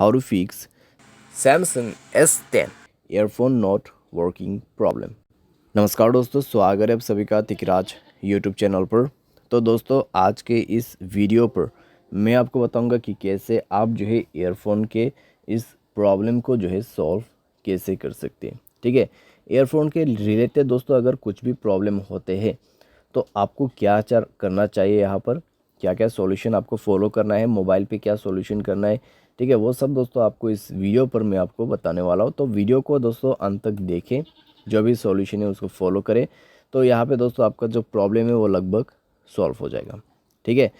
how to fix Samsung S10 earphone not working problem। नमस्कार दोस्तों, स्वागत है आप सभी का तिकराज यूट्यूब चैनल पर। तो दोस्तों, आज के इस वीडियो पर मैं आपको बताऊंगा कि कैसे आप जो है ईयरफोन के इस प्रॉब्लम को जो है सॉल्व कैसे कर सकते हैं। ठीक है, ईयरफोन के रिलेटेड दोस्तों अगर कुछ भी प्रॉब्लम होते हैं तो आपको क्या करना चाहिए, यहाँ पर क्या क्या सॉल्यूशन आपको फॉलो करना है, मोबाइल पे क्या सॉल्यूशन करना है। ठीक है, वो सब दोस्तों आपको इस वीडियो पर मैं आपको बताने वाला हूँ। तो वीडियो को दोस्तों अंत तक देखें, जो भी सॉल्यूशन है उसको फॉलो करें, तो यहाँ पे दोस्तों आपका जो प्रॉब्लम है वो लगभग सॉल्व हो जाएगा। ठीक है,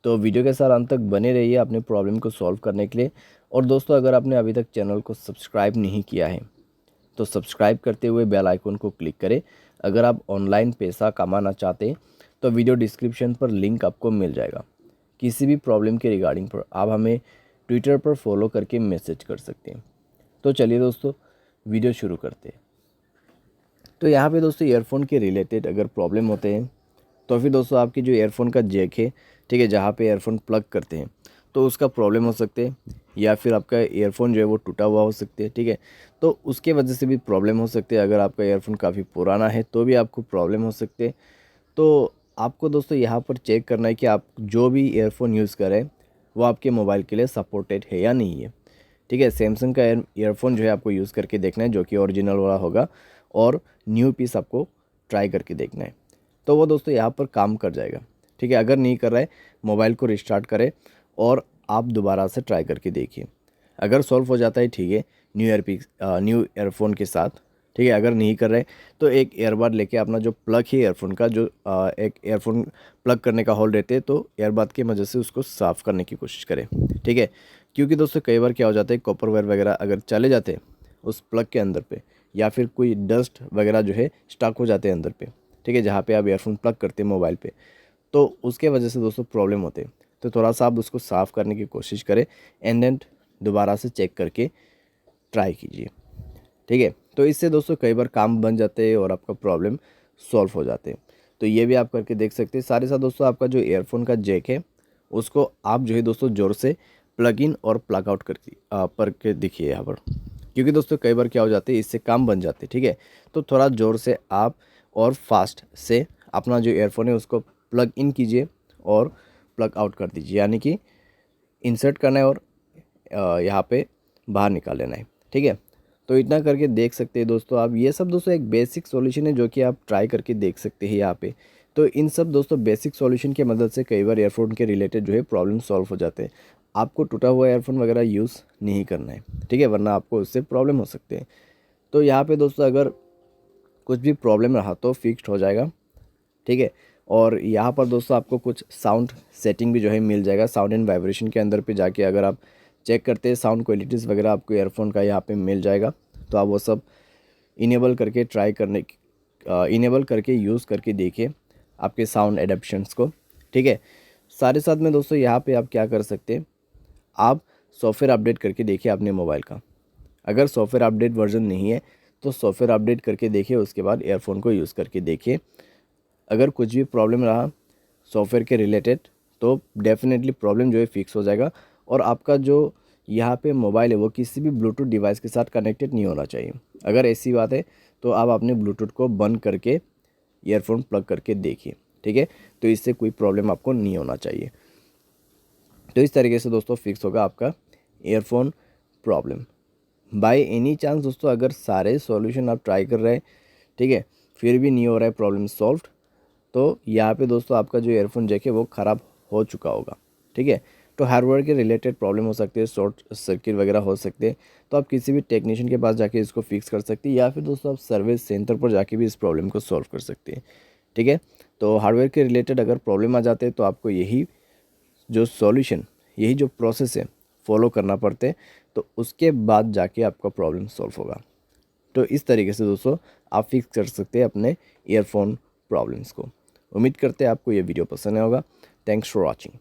तो वीडियो के साथ अंत तक बने रहिए अपने प्रॉब्लम को सॉल्व करने के लिए। और दोस्तों, अगर आपने अभी तक चैनल को सब्सक्राइब नहीं किया है तो सब्सक्राइब करते हुए बेल आइकन को क्लिक करें। अगर आप ऑनलाइन पैसा कमाना चाहते हैं तो वीडियो डिस्क्रिप्शन पर लिंक आपको मिल जाएगा। किसी भी प्रॉब्लम के रिगार्डिंग पर आप हमें ट्विटर पर फॉलो करके मैसेज कर सकते हैं। तो चलिए दोस्तों, वीडियो शुरू करते हैं। तो यहाँ पे दोस्तों ईयरफोन के रिलेटेड अगर प्रॉब्लम होते हैं तो फिर दोस्तों आपकी जो ईयरफोन का जैक है, ठीक है, जहाँ पे ईयरफोन प्लग करते हैं तो उसका प्रॉब्लम हो सकते हैं, या फिर आपका ईयरफोन जो है वो टूटा हुआ हो सकते हैं। ठीक है, तो उसके वजह से भी प्रॉब्लम हो सकती है। अगर आपका ईयरफोन काफ़ी पुराना है तो भी आपको प्रॉब्लम हो सकते हैं। तो आपको दोस्तों यहाँ पर चेक करना है कि आप जो भी ईयरफोन यूज़ करें वो आपके मोबाइल के लिए सपोर्टेड है या नहीं है। ठीक है, सैमसंग का ईयरफोन जो है आपको यूज़ करके देखना है, जो कि ओरिजिनल वाला होगा, और न्यू पीस आपको ट्राई करके देखना है। तो वो दोस्तों यहाँ पर काम कर जाएगा। ठीक है, अगर नहीं कर रहा है मोबाइल को रिस्टार्ट करें और आप दोबारा से ट्राई करके देखिए। अगर सॉल्व हो जाता है ठीक है, न्यू ईयरफोन के साथ। ठीक है, अगर नहीं कर रहे तो एक ईयरबड लेके अपना जो प्लग है ईयरफोन का, जो एक ईयरफोन प्लग करने का होल रहते हैं, तो ईयरबड की मदद से उसको साफ़ करने की कोशिश करें। ठीक है, क्योंकि दोस्तों कई बार क्या हो जाता है, कॉपर वायर वगैरह अगर चले जाते हैं उस प्लग के अंदर पे, या फिर कोई डस्ट वगैरह जो है स्टक हो जाते हैं अंदर पे। ठीक है, जहाँ पे आप ईयरफोन प्लग करते हैं मोबाइल पे, तो उसके वजह से दोस्तों प्रॉब्लम होते हैं। तो थोड़ा सा आप उसको साफ़ करने की कोशिश करें एंड देन दोबारा से चेक करके ट्राई कीजिए। ठीक है, तो इससे दोस्तों कई बार काम बन जाते हैं और आपका प्रॉब्लम सॉल्व हो जाते हैं। तो ये भी आप करके देख सकते हैं। साथ ही साथ दोस्तों आपका जो ईयरफोन का जैक है उसको आप जो है दोस्तों ज़ोर से प्लग इन और प्लग आउट करके देखिए यहाँ पर, क्योंकि दोस्तों कई बार क्या हो जाते हैं, इससे काम बन जाते हैं। ठीक है, तो थोड़ा ज़ोर से आप और फास्ट से अपना जो ईयरफोन है उसको प्लग इन कीजिए और प्लग आउट कर दीजिए, यानी कि इंसर्ट करना है और यहाँ पे बाहर निकाल लेना है। ठीक है, तो इतना करके देख सकते हैं दोस्तों आप। ये सब दोस्तों एक बेसिक सॉल्यूशन है जो कि आप ट्राई करके देख सकते हैं यहाँ पे। तो इन सब दोस्तों बेसिक सॉल्यूशन की मदद से कई बार ईयरफोन के रिलेटेड जो है प्रॉब्लम सॉल्व हो जाते हैं। आपको टूटा हुआ ईयरफोन वगैरह यूज़ नहीं करना है। ठीक है, वरना आपको उससे प्रॉब्लम हो सकते हैं। तो यहाँ पे दोस्तों अगर कुछ भी प्रॉब्लम रहा तो फिक्स्ड हो जाएगा। ठीक है, और यहाँ पर दोस्तों आपको कुछ साउंड सेटिंग भी जो है मिल जाएगा। साउंड एंड वाइब्रेशन के अंदर पे जाके अगर आप चेक करते हैं साउंड क्वालिटीज़ वगैरह आपको ईयरफोन का यहाँ पे मिल जाएगा। तो आप वो सब इनेबल करके इनेबल करके यूज़ करके देखिए आपके साउंड एडेप्शंस को। ठीक है, साथ साथ में दोस्तों यहाँ पे आप क्या कर सकते हैं, आप सॉफ्टवेयर अपडेट करके देखिए अपने मोबाइल का। अगर सॉफ्टवेयर अपडेट वर्जन नहीं है तो सॉफ्टवेयर अपडेट करके देखिए, उसके बाद ईयरफोन को यूज़ करके देखिए। अगर कुछ भी प्रॉब्लम रहा सॉफ्टवेयर के रिलेटेड तो डेफिनेटली प्रॉब्लम जो है फिक्स हो जाएगा। और आपका जो यहाँ पे मोबाइल है वो किसी भी ब्लूटूथ डिवाइस के साथ कनेक्टेड नहीं होना चाहिए। अगर ऐसी बात है तो आप अपने ब्लूटूथ को बंद करके ईयरफोन प्लग करके देखिए। ठीक है, तो इससे कोई प्रॉब्लम आपको नहीं होना चाहिए। तो इस तरीके से दोस्तों फिक्स होगा आपका earphone problem. By any chance दोस्तों अगर सारे सॉल्यूशन आप ट्राई कर रहे हैं, ठीक है, फिर भी नहीं हो रहा है प्रॉब्लम सॉल्व, तो यहाँ पे दोस्तों आपका जो ईयरफोन जैक है वो ख़राब हो चुका होगा। ठीक है, तो हार्डवेयर के रिलेटेड प्रॉब्लम हो सकती है, शॉर्ट सर्किट वगैरह हो सकते हैं। तो आप किसी भी टेक्नीशियन के पास जाके इसको फिक्स कर सकते हैं, या फिर दोस्तों आप सर्विस सेंटर पर जाके भी इस प्रॉब्लम को सॉल्व कर सकते हैं। ठीक है, तो हार्डवेयर के रिलेटेड अगर प्रॉब्लम आ जाते हैं तो आपको यही जो प्रोसेस है फॉलो करना पड़ते हैं, तो उसके बाद जाके आपका प्रॉब्लम सॉल्व होगा। तो इस तरीके से दोस्तों आप फिक्स कर सकते हैं अपने ईयरफोन प्रॉब्लम्स को। उम्मीद करते हैं आपको ये वीडियो पसंद आया होगा। Thanks for watching.